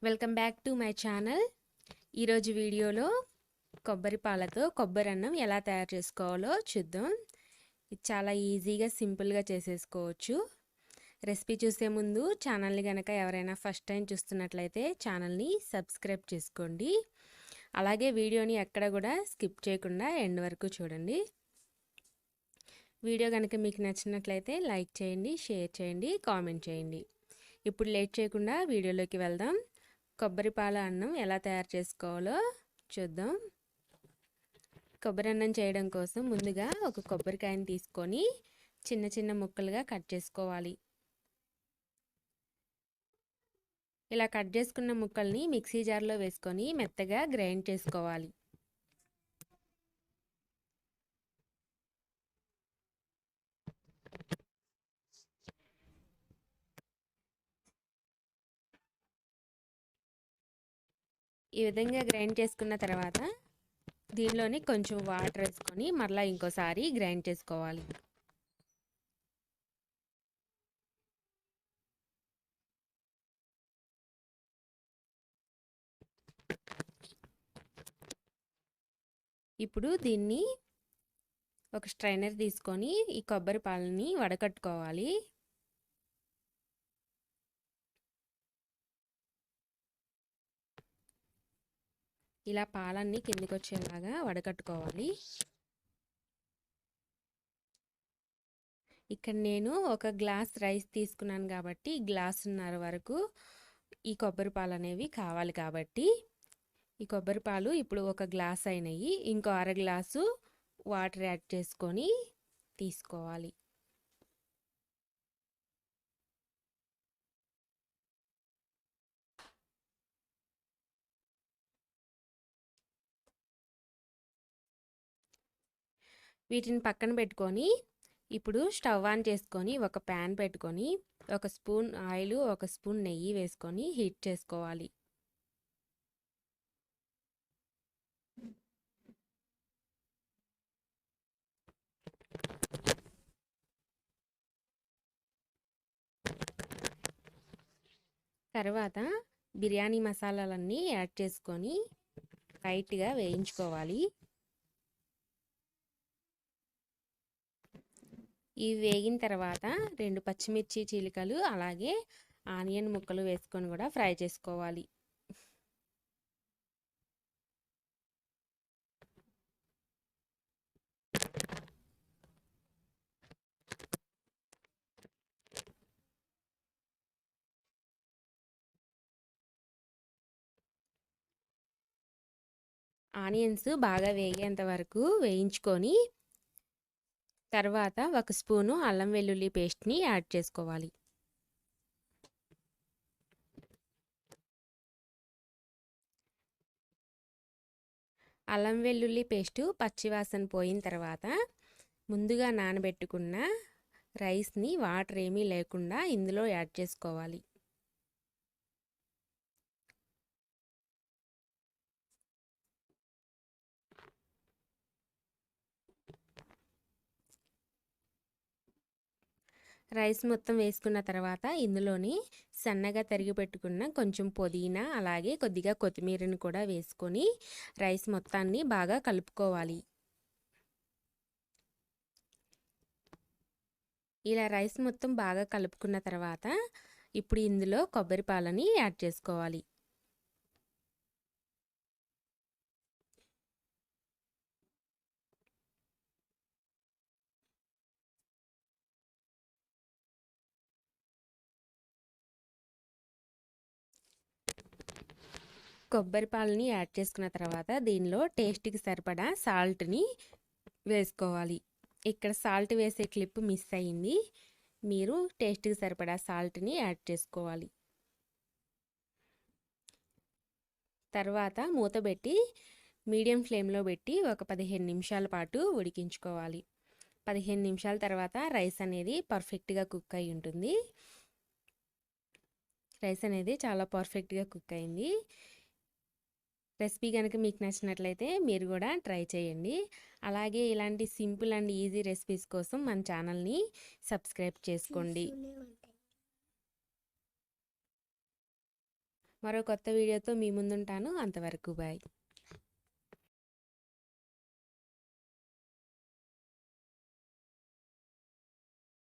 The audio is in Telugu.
Welcome back to my channel. ఈరోజు వీడియోలో కొబ్బరి పాలతో కొబ్బరి అన్నం ఎలా తయారు చేసుకోవాలో చూద్దాం. ఇది చాలా ఈజీగా సింపుల్గా చేసేసుకోవచ్చు. రెసిపీ చూసే ముందు ఛానల్ని కనుక ఎవరైనా ఫస్ట్ టైం చూస్తున్నట్లయితే ఛానల్ని సబ్స్క్రైబ్ చేసుకోండి. అలాగే వీడియోని ఎక్కడ కూడా స్కిప్ చేయకుండా ఎండ్ వరకు చూడండి. వీడియో కనుక మీకు నచ్చినట్లయితే లైక్ చేయండి, షేర్ చేయండి, కామెంట్ చేయండి. ఇప్పుడు లేట్ చేయకుండా వీడియోలోకి వెళ్దాం. కొబ్బరి పాల అన్నం ఎలా తయారు చేసుకోవాలో చూద్దాం. కొబ్బరి అన్నం చేయడం కోసం ముందుగా ఒక కొబ్బరికాయని తీసుకొని చిన్న చిన్న ముక్కలుగా కట్ చేసుకోవాలి. ఇలా కట్ చేసుకున్న ముక్కల్ని మిక్సీ జార్లో వేసుకొని మెత్తగా గ్రైండ్ చేసుకోవాలి. ఈ విధంగా గ్రైండ్ చేసుకున్న తర్వాత దీనిలోని కొంచెం వాటర్ వేసుకొని మరలా ఇంకోసారి గ్రైండ్ చేసుకోవాలి. ఇప్పుడు దీన్ని ఒక స్ట్రైనర్ తీసుకొని ఈ కొబ్బరి పాలని వడకట్టుకోవాలి. ఇలా పాలన్నీ కిందికి వచ్చేలాగా వడకట్టుకోవాలి. ఇక్కడ నేను ఒక గ్లాస్ రైస్ తీసుకున్నాను కాబట్టి గ్లాసున్నర వరకు ఈ కొబ్బరి పాలు అనేవి కావాలి. కాబట్టి ఈ కొబ్బరి పాలు ఇప్పుడు ఒక గ్లాస్ అయినాయి. ఇంకో అర గ్లాసు వాటర్ యాడ్ చేసుకొని తీసుకోవాలి. వీటిని పక్కన పెట్టుకొని ఇప్పుడు స్టవ్ ఆన్ చేసుకొని ఒక ప్యాన్ పెట్టుకొని ఒక స్పూన్ ఆయిల్, ఒక స్పూన్ నెయ్యి వేసుకొని హీట్ చేసుకోవాలి. తర్వాత బిర్యానీ మసాలాలన్నీ యాడ్ చేసుకొని లైట్గా వేయించుకోవాలి. ఇవి వేగిన తర్వాత 2 పచ్చిమిర్చి చీలికలు అలాగే ఆనియన్ ముక్కలు వేసుకొని కూడా ఫ్రై చేసుకోవాలి. ఆనియన్స్ బాగా వేగేంత వరకు వేయించుకొని తర్వాత ఒక స్పూను అల్లం వెల్లుల్లి పేస్ట్ని యాడ్ చేసుకోవాలి. అల్లం వెల్లుల్లి పేస్టు పచ్చివాసన పోయిన తర్వాత ముందుగా నానబెట్టుకున్న రైస్ని వాటర్ ఏమీ లేకుండా ఇందులో యాడ్ చేసుకోవాలి. రైస్ మొత్తం వేసుకున్న తర్వాత ఇందులోని సన్నగా తరిగి పెట్టుకున్న కొంచెం పుదీనా అలాగే కొద్దిగా కొత్తిమీరని కూడా వేసుకొని రైస్ మొత్తాన్ని బాగా కలుపుకోవాలి. ఇలా రైస్ మొత్తం బాగా కలుపుకున్న తర్వాత ఇప్పుడు ఇందులో కొబ్బరి పాలని యాడ్ చేసుకోవాలి. కొబ్బరి పాలని యాడ్ చేసుకున్న తర్వాత దీనిలో టేస్ట్కి సరిపడా సాల్ట్ని వేసుకోవాలి. ఇక్కడ సాల్ట్ వేసే క్లిప్ మిస్ అయ్యింది. మీరు టేస్ట్కి సరిపడా సాల్ట్ని యాడ్ చేసుకోవాలి. తర్వాత మూత పెట్టి మీడియం ఫ్లేమ్లో పెట్టి ఒక 15 నిమిషాల పాటు ఉడికించుకోవాలి. 15 నిమిషాల తర్వాత రైస్ అనేది పర్ఫెక్ట్గా కుక్ అయి ఉంటుంది. రైస్ అనేది చాలా పర్ఫెక్ట్గా కుక్ అయింది. రెసిపీ కనుక మీకు నచ్చినట్లయితే మీరు కూడా ట్రై చేయండి. అలాగే ఇలాంటి సింపుల్ అండ్ ఈజీ రెసిపీస్ కోసం మన ఛానల్ని సబ్స్క్రైబ్ చేసుకోండి. మరో కొత్త వీడియోతో మీ ముందుంటాను. అంతవరకు బాయ్.